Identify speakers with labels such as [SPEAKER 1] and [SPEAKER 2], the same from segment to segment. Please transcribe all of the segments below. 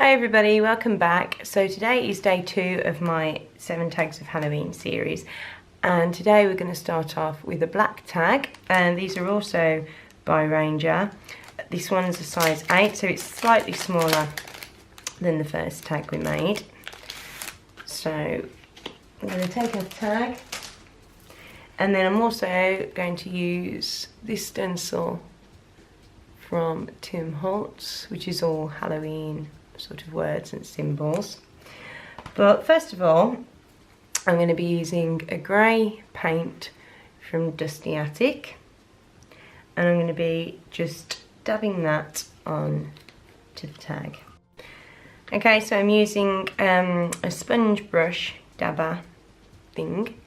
[SPEAKER 1] Hi everybody, welcome back. So today is day 2 of my 7 tags of Halloween series, and today we're going to start off with a black tag, and these are also by Ranger. This one's a size 8, so it's slightly smaller than the first tag we made. So I'm going to take a tag, and then I'm also going to use this stencil from Tim Holtz, which is all Halloween sort of words and symbols. But first of all, I'm going to be using a grey paint from Dusty Attic, and I'm going to be just dabbing that on to the tag. Okay, so I'm using a sponge brush dabber thing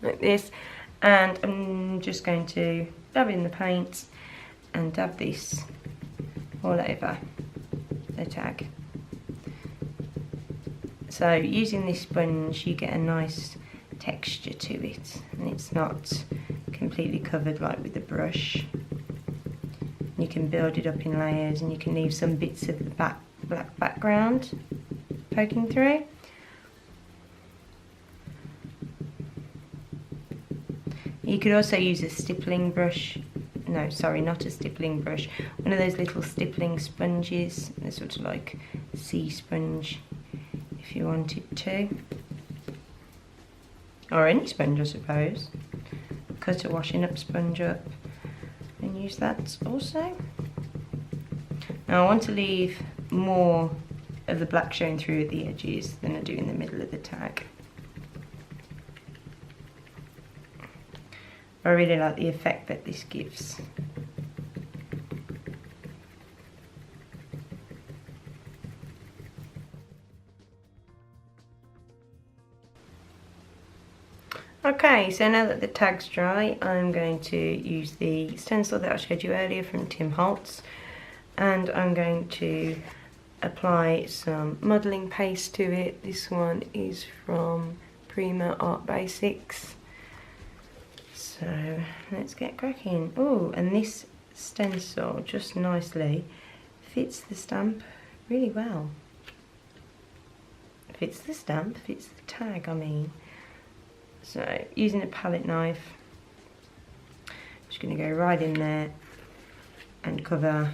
[SPEAKER 1] like this, and I'm just going to dab in the paint and dab this all over the tag. So using this sponge you get a nice texture to it, and it's not completely covered like with the brush. You can build it up in layers, and you can leave some bits of the black background poking through. You could also use a stippling brush. No, sorry, not a stippling brush. One of those little stippling sponges. They're sort of like sea sponge if you wanted to. Or any sponge, I suppose. Cut a washing up sponge up and use that also. Now I want to leave more of the black showing through at the edges than I do in the middle of the tag. I really like the effect that this gives. Okay, so now that the tag's dry, I'm going to use the stencil that I showed you earlier from Tim Holtz, and I'm going to apply some modelling paste to it. This one is from Prima Art Basics. So let's get cracking. Oh, and this stencil just nicely fits the stamp really well. Fits the stamp, fits the tag, I mean. So using a palette knife, I'm just going to go right in there and cover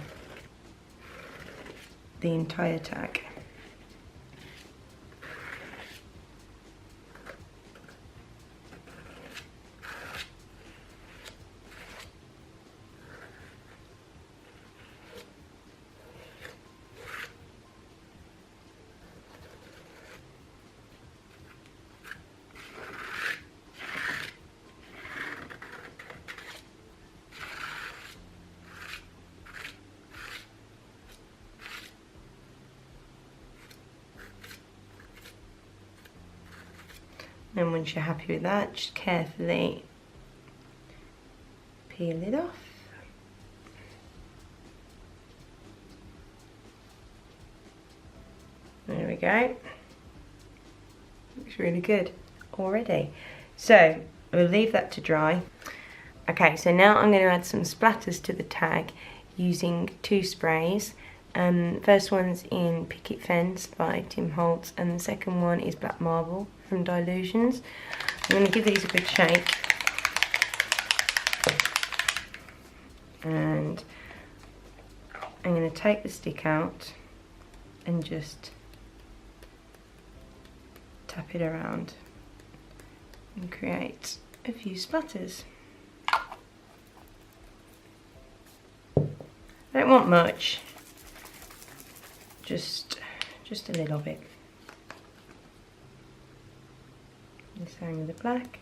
[SPEAKER 1] the entire tag. And once you're happy with that, just carefully peel it off. There we go. Looks really good already. So we'll leave that to dry. Okay, so now I'm going to add some splatters to the tag using 2 sprays. First one's in Picket Fence by Tim Holtz, and the second one is Black Marble from Dilutions. I'm going to give these a good shake, and I'm going to take the stick out and just tap it around and create a few splatters. I don't want much, just a little bit. The same with the black.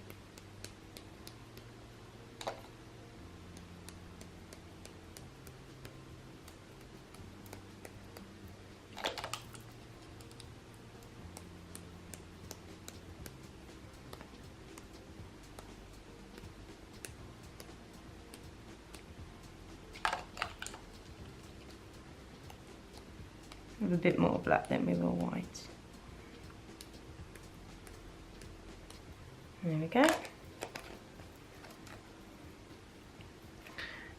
[SPEAKER 1] With a bit more black than we will white. There we go.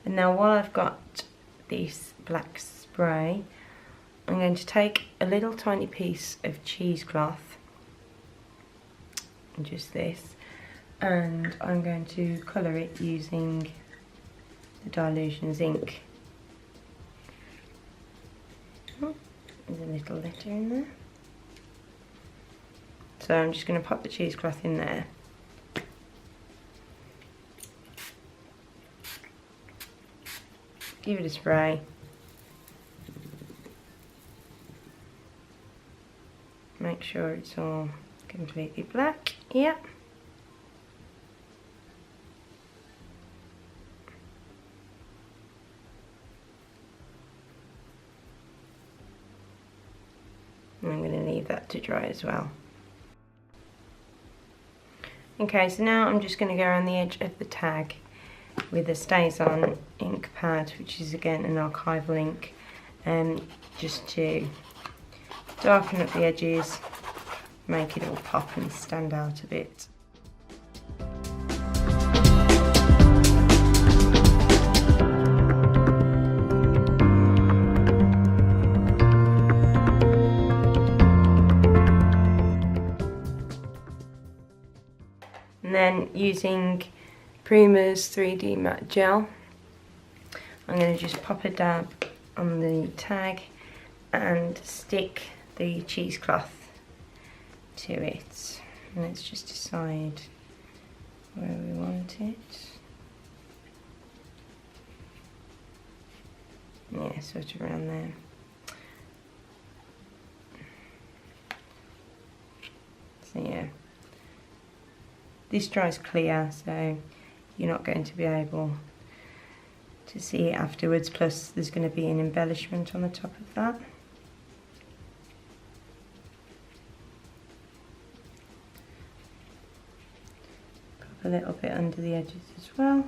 [SPEAKER 1] And now while I've got this black spray, I'm going to take a little tiny piece of cheesecloth, just this, and I'm going to colour it using the Dilutions ink. Oh, there's a little letter in there. So I'm just going to pop the cheesecloth in there. Give it a spray. Make sure it's all completely black. Yep. I'm going to leave that to dry as well. Okay, so now I'm just going to go around the edge of the tag with a Stays On ink pad, which is again an archival ink, just to darken up the edges, make it all pop and stand out a bit. And then using Prima's 3D matte gel, I'm going to just pop a dab on the tag and stick the cheesecloth to it. And let's just decide where we want it. Yeah, sort of around there. So yeah, this dries clear, so you're not going to be able to see it afterwards, plus there's going to be an embellishment on the top of that. Pop a little bit under the edges as well.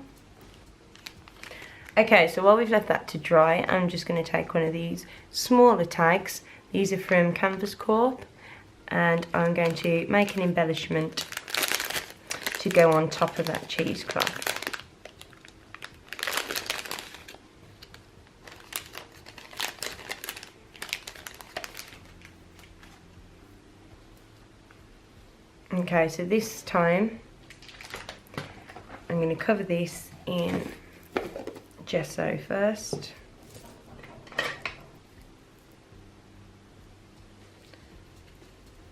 [SPEAKER 1] Okay, so while we've left that to dry, I'm just going to take one of these smaller tags. These are from Canvas Corp, and I'm going to make an embellishment to go on top of that cheesecloth. Okay, so this time I'm going to cover this in gesso first.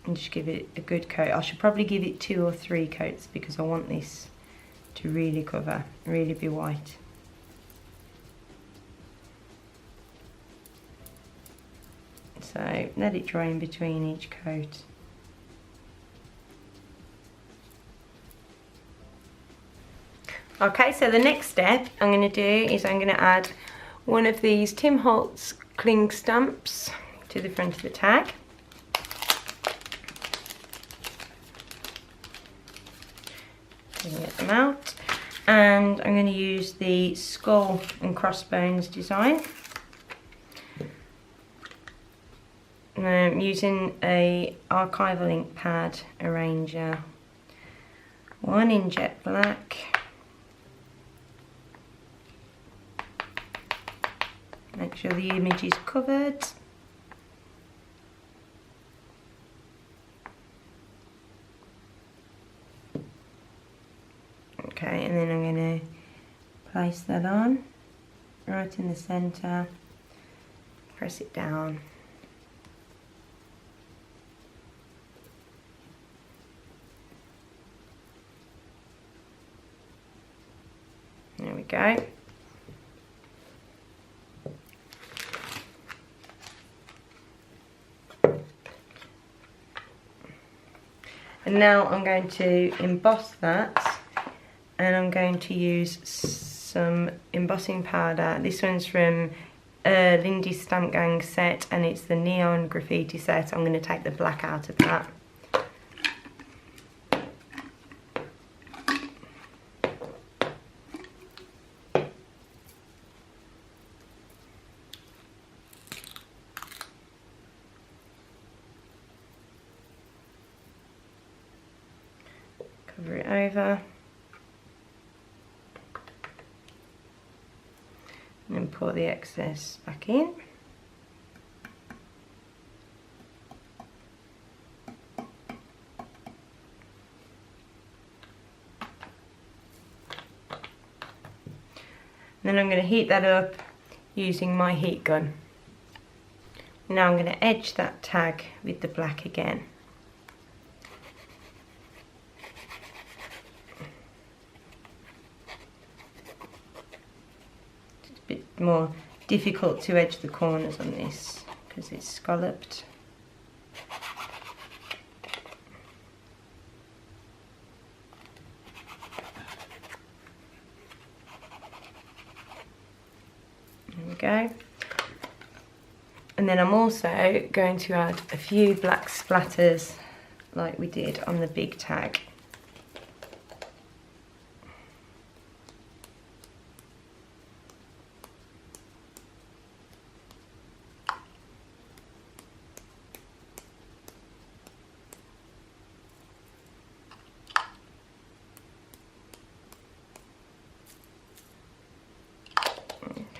[SPEAKER 1] And just give it a good coat. I should probably give it 2 or 3 coats because I want this to really cover, really be white. So let it dry in between each coat. Okay, so the next step I'm going to do is I'm going to add one of these Tim Holtz cling stamps to the front of the tag. Get them out, and I'm going to use the skull and crossbones design. And I'm using a archival ink pad arranger, one in jet black, make sure the image is covered. Okay, and then I'm going to place that on right in the centre, press it down. There we go. And now I'm going to emboss that, and I'm going to use some embossing powder. This one's from Lindy's Stamp Gang set, and it's the neon graffiti set. I'm going to take the black out of that. Cover it over. And then pour the excess back in. Then I'm going to heat that up using my heat gun. Now I'm going to edge that tag with the black again. It's a bit more difficult to edge the corners on this because it's scalloped. There we go. And then I'm also going to add a few black splatters like we did on the big tag.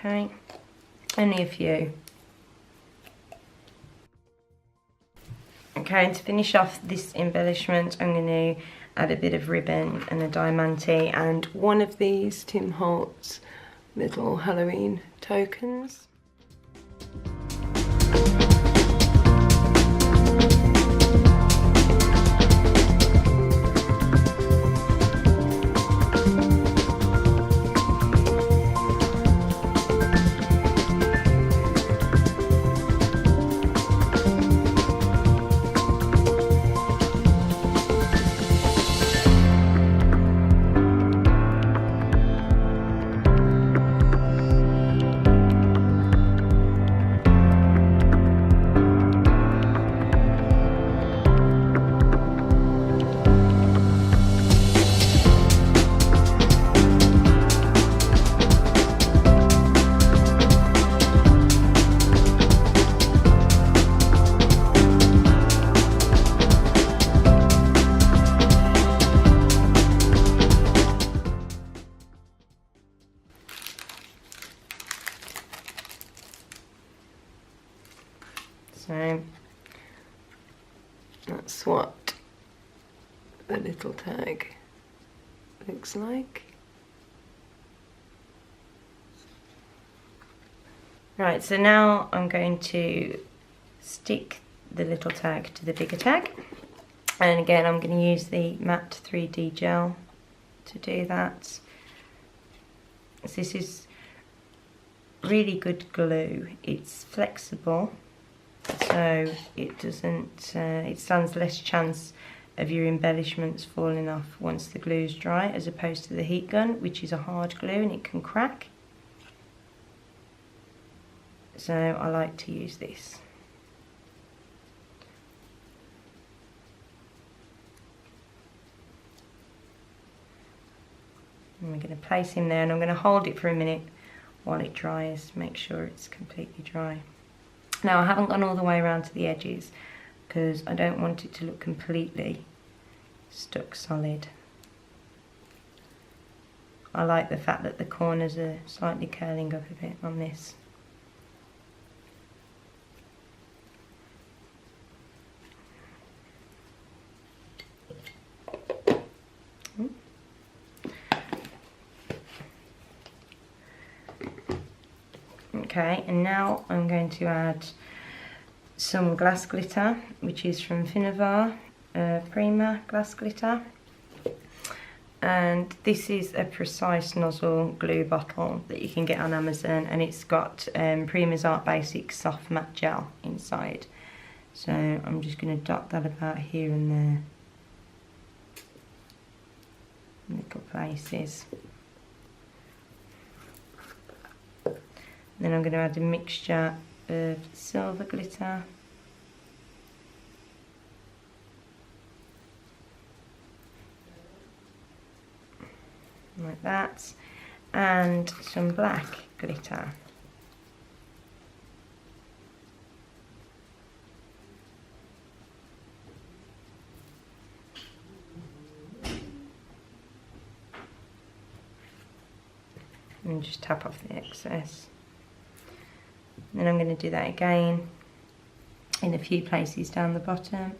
[SPEAKER 1] Okay, only a few. Okay, and to finish off this embellishment, I'm going to add a bit of ribbon and a diamante and one of these Tim Holtz little Halloween tokens. So that's what the little tag looks like. Right, so now I'm going to stick the little tag to the bigger tag, and again I'm going to use the matte 3D gel to do that. So this is really good glue. It's flexible, so it doesn't, it stands less chance of your embellishments falling off once the glue's dry, as opposed to the heat gun, which is a hard glue and it can crack. So I like to use this. And we're going to place him there, and I'm going to hold it for a minute while it dries, make sure it's completely dry. Now I haven't gone all the way around to the edges because I don't want it to look completely stuck solid. I like the fact that the corners are slightly curling up a bit on this. Okay, and now I'm going to add some glass glitter, which is from Finnavar, Prima glass glitter. And this is a precise nozzle glue bottle that you can get on Amazon, and it's got Prima's Art Basics soft matte gel inside. So I'm just going to dot that about here and there, little places. Then I'm going to add a mixture of silver glitter, like that, and some black glitter. And just tap off the excess. Then I'm going to do that again in a few places down the bottom.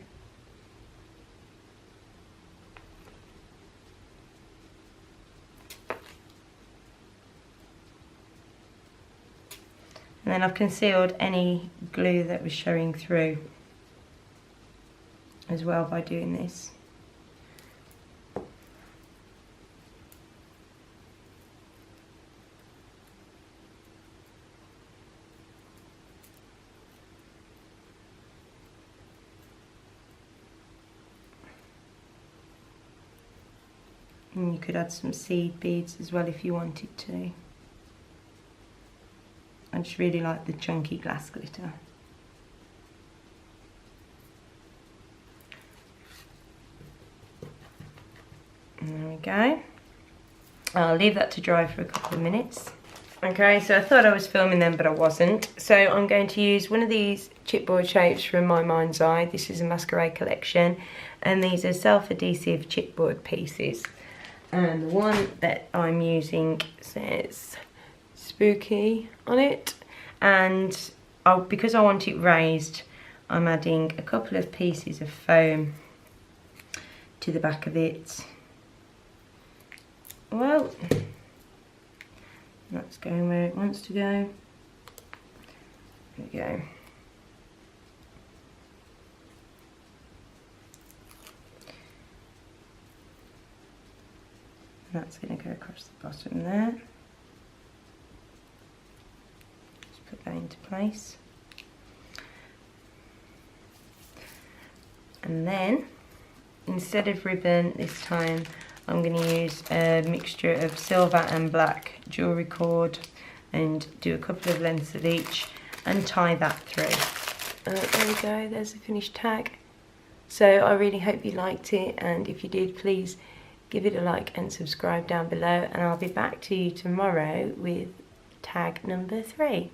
[SPEAKER 1] And then I've concealed any glue that was showing through as well by doing this. And you could add some seed beads as well if you wanted to. I just really like the chunky glass glitter. And there we go. I'll leave that to dry for a couple of minutes. Okay, so I thought I was filming them, but I wasn't. So I'm going to use one of these chipboard shapes from My Mind's Eye. This is a Masquerade collection, and these are self-adhesive chipboard pieces. And the one that I'm using says Spooky on it, and because I want it raised, I'm adding a couple of pieces of foam to the back of it. Well, that's going where it wants to go. There we go. That's going to go across the bottom there. Just put that into place. And then, instead of ribbon this time, I'm going to use a mixture of silver and black jewellery cord and do a couple of lengths of each and tie that through. There we go, there's the finished tag. So I really hope you liked it, and if you did, please give it a like and subscribe down below, and I'll be back to you tomorrow with tag number 3.